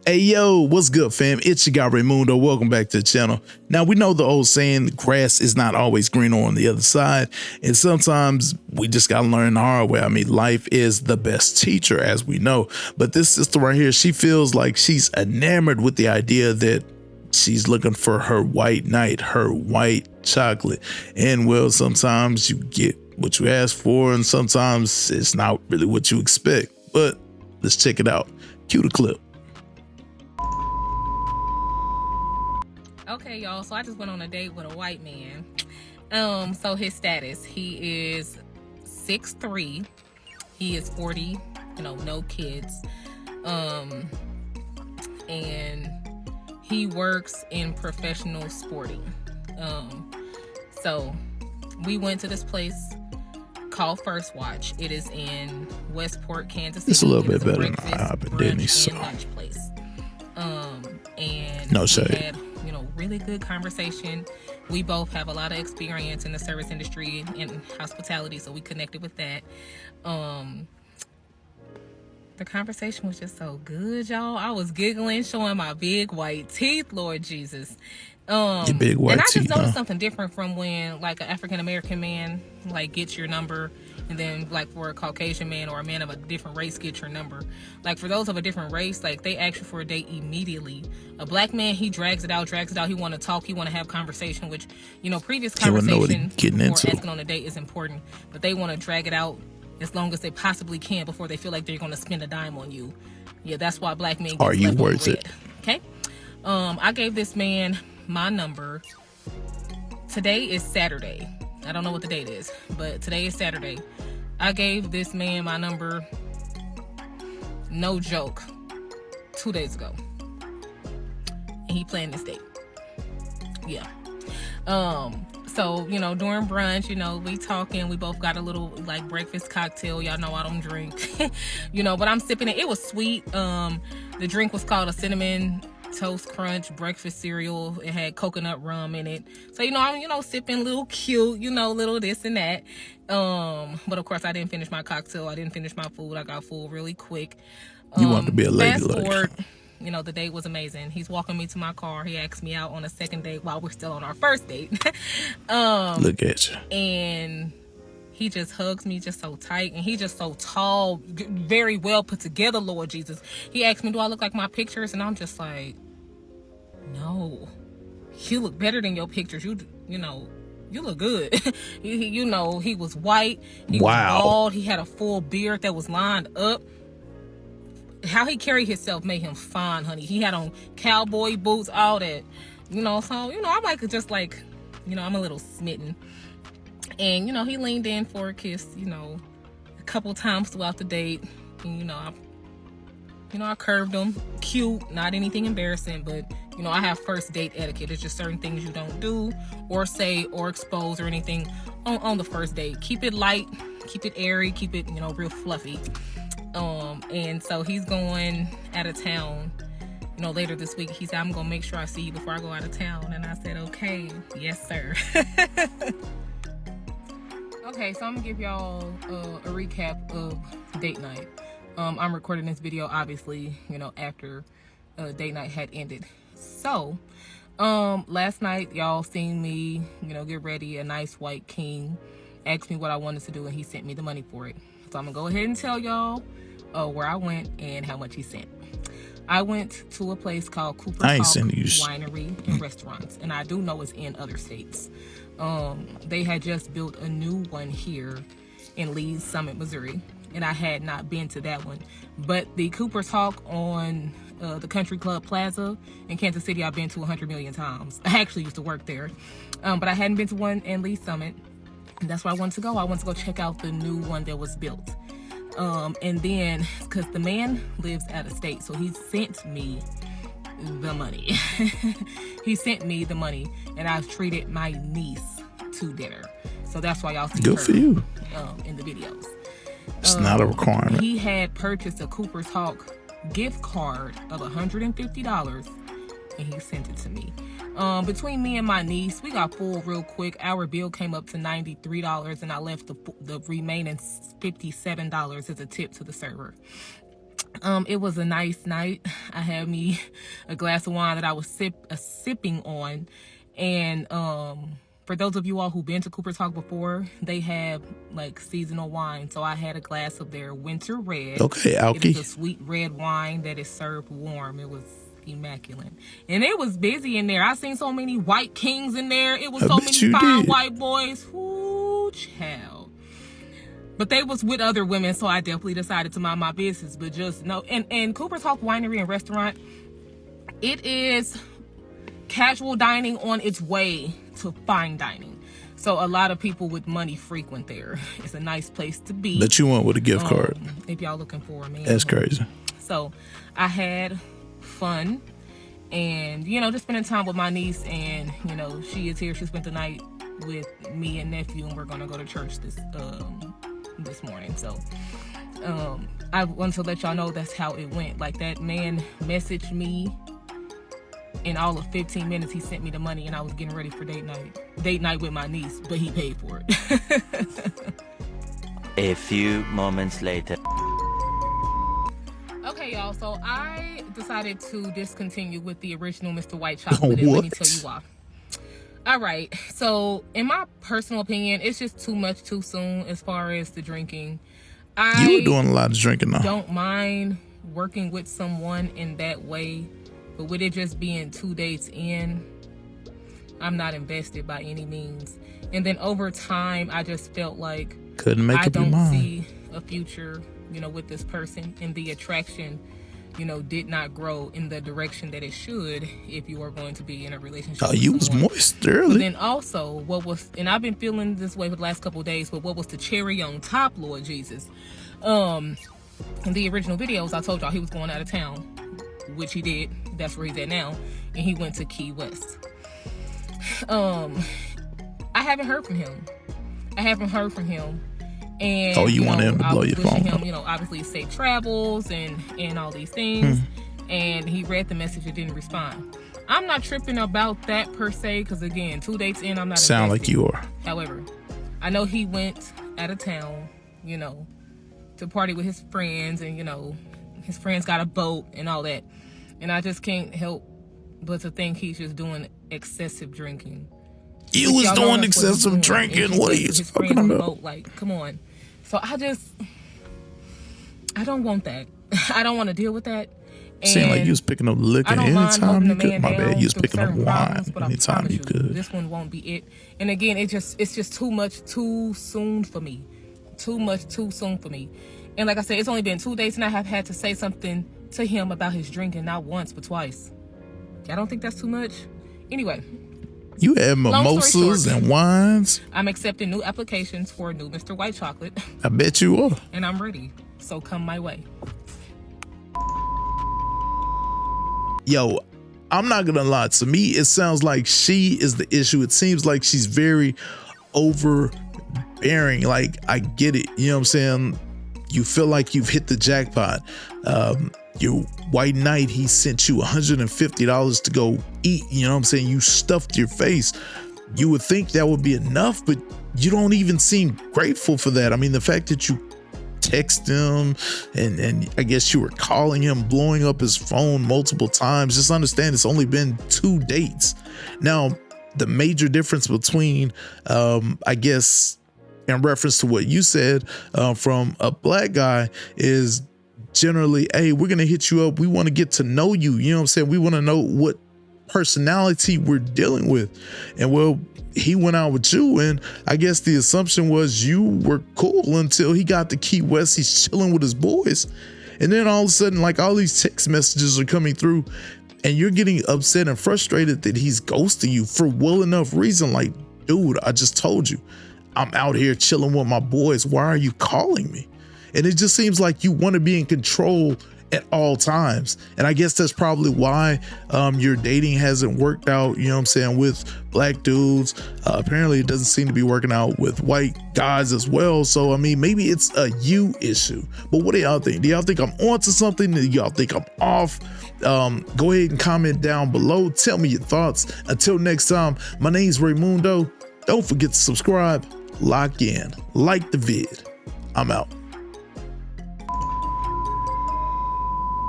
Hey yo, what's good fam? It's your guy Raymundo. Welcome back to the channel. Now we know the old saying, grass is not always greener on the other side. And sometimes we just gotta learn the hard way. I mean, life is the best teacher as we know. But this sister right here, she feels like she's enamored with the idea that she's looking for her white knight, her white chocolate. And well, sometimes you get what you ask for and sometimes it's not really what you expect. But let's check it out. Cue the clip. Okay, y'all, so I just went on a date with a white man. So his status, he is 6'3", he is 40, no kids, and he works in professional sporting. So we went to this place called First Watch. It is in Westport, Kansas City. It's a little bit better than IHOP, Denny's. So lunch place. And no we shade. had, really good conversation. We both have a lot of experience in the service industry and hospitality, so we connected with that. The conversation was just so good, y'all. I was giggling, showing my big white teeth, Lord Jesus. Your big white and I teeth, just noticed something different from when like an African-American man like gets your number, and then like for a Caucasian man or a man of a different race gets your number. Like for those of a different race, like they ask you for a date immediately. A black man, he drags it out. He want to talk, he want to have conversation, which, previous conversation before asking on a date is important, but they want to drag it out as long as they possibly can before they feel like they're going to spend a dime on you. Yeah, that's why black men get Are you worth it? Okay. I gave this man my number. Today is Saturday. I don't know what the date is, but today is Saturday. I gave this man my number, no joke, 2 days ago. And he planned this date. Yeah. So, during brunch, we talking, we both got a little like breakfast cocktail. Y'all know I don't drink, but I'm sipping it. It was sweet. The drink was called a cinnamon toast crunch breakfast cereal. It had coconut rum in it. So, I'm, sipping, little cute, little this and that. But of course I didn't finish my cocktail. I didn't finish my food. I got full really quick. You want to be a lady. Fast forward, the date was amazing. He's walking me to my car. He asked me out on a second date while we're still on our first date. Look at you. And he just hugs me just so tight, and he just so tall, very well put together, Lord Jesus. He asked me, do I look like my pictures? And I'm just like, no, you look better than your pictures. You look good. He was white. He was bald. He had a full beard that was lined up. How he carried himself made him fine, honey. He had on cowboy boots, all that. So, I'm like, just like, I'm a little smitten. And, he leaned in for a kiss, a couple times throughout the date. And, I curved him. Cute, not anything embarrassing, but, I have first date etiquette. It's just certain things you don't do or say or expose or anything on the first date. Keep it light, keep it airy, keep it, real fluffy. And so he's going out of town, later this week. He said, I'm going to make sure I see you before I go out of town. And I said, okay, yes, sir. Okay, so I'm gonna give y'all a recap of date night. I'm recording this video, obviously, after date night had ended. So, last night, y'all seen me, get ready, a nice white king, asked me what I wanted to do, and he sent me the money for it. So I'm gonna go ahead and tell y'all where I went and how much he sent. I went to a place called Cooper Talk Winery and Restaurants, and I do know it's in other states. They had just built a new one here in Lee's Summit, Missouri, and I had not been to that one. But the Cooper Talk on the Country Club Plaza in Kansas City, I've been to 100 million times. I actually used to work there, but I hadn't been to one in Lee's Summit, and that's where I wanted to go. I wanted to go check out the new one that was built. And then, because the man lives out of state, so he sent me the money. He sent me the money, and I've treated my niece to dinner. So that's why y'all see good her for you in the videos. It's not a requirement. He had purchased a Cooper Talk gift card of $150, and he sent it to me. Between me and my niece, we got full real quick. Our bill came up to $93, and I left the remaining $57 as a tip to the server. It was a nice night. I had me a glass of wine that I was sipping on. And for those of you all who've been to Cooper Talk before, they have like seasonal wine. So I had a glass of their winter red. Okay, It is Alki. a sweet red wine that is served warm. It was immaculate. And it was busy in there. I seen so many white kings in there. It was I so bet many you fine did. white boys. Ooh, child. But they was with other women, so I definitely decided to mind my business. But just know, and Cooper Talk Winery and Restaurant, it is casual dining on its way to fine dining. So a lot of people with money frequent there. It's a nice place to be. That you went with a gift card. If y'all looking for a man. That's crazy. So I had fun and, you know, just spending time with my niece. And, you know, she is here. She spent the night with me and nephew, and we're going to go to church this morning. So I wanted to let y'all know that's how it went. Like, that man messaged me in all of 15 minutes. He sent me the money, and I was getting ready for date night with my niece, but he paid for it. A few moments later. Okay, y'all, so I decided to discontinue with the original Mr. White Chocolate, and let me tell you why. All right, so in my personal opinion, it's just too much too soon as far as the drinking. You were doing a lot of drinking now. Don't mind working with someone in that way, but with it just being 2 dates in, I'm not invested by any means. And then over time, I just felt like couldn't make I up your don't mind. see a future, you know, with this person, and the attraction, you know, did not grow in the direction that it should if you are going to be in a relationship. Oh, you was moist early. But then also, what was, and I've been feeling this way for the last couple of days, but what was the cherry on top, Lord Jesus? In the original videos, I told y'all he was going out of town, which he did. That's where he's at now, and he went to Key West. I haven't heard from him. And you wanted him to blow your phone him, up. you know, obviously safe travels and all these things. And he read the message and didn't respond. I'm not tripping about that per se, because again, 2 dates in, I'm not Sound invested. like you are. However, I know he went out of town, you know, to party with his friends, and, you know, his friends got a boat and all that. And I just can't help but to think he's just doing excessive drinking. You was doing excessive drinking. What are you talking about? Like, come on. So I don't want that. I don't want to deal with that. Seemed like you was picking up liquor anytime you could. My bad. You was picking up wine anytime you could. This one won't be it. And again, it's just too much too soon for me. Too much too soon for me. And like I said, it's only been 2 days, and I have had to say something to him about his drinking, not once but twice. I don't think that's too much. Anyway. You had mimosas and wines. I'm accepting new applications for a new Mr. White Chocolate. I bet you are. And I'm ready. So come my way. Yo, I'm not gonna lie. To me, it sounds like she is the issue. It seems like she's very overbearing. Like, I get it. You know what I'm saying? You feel like you've hit the jackpot. Your white knight, he sent you $150 to go eat. You know what I'm saying? You stuffed your face. You would think that would be enough, but you don't even seem grateful for that. I mean, the fact that you text him and I guess you were calling him, blowing up his phone multiple times. Just understand it's only been 2 dates. Now, the major difference between, I guess, in reference to what you said, from a black guy is generally, hey, we're going to hit you up. We want to get to know you. You know what I'm saying? We want to know what personality we're dealing with. And well, he went out with you, and I guess the assumption was you were cool until he got to Key West. He's chilling with his boys. And then all of a sudden, like, all these text messages are coming through, and you're getting upset and frustrated that he's ghosting you for well enough reason. Like, dude, I just told you, I'm out here chilling with my boys. Why are you calling me? And it just seems like you want to be in control at all times. And I guess that's probably why your dating hasn't worked out, you know what I'm saying, with black dudes. Apparently it doesn't seem to be working out with white guys as well. So, I mean, maybe it's a you issue. But what do y'all think? Do y'all think I'm onto something? Do y'all think I'm off? Go ahead and comment down below. Tell me your thoughts. Until next time, my name's Raymundo. Don't forget to subscribe, lock in, like the vid. I'm out.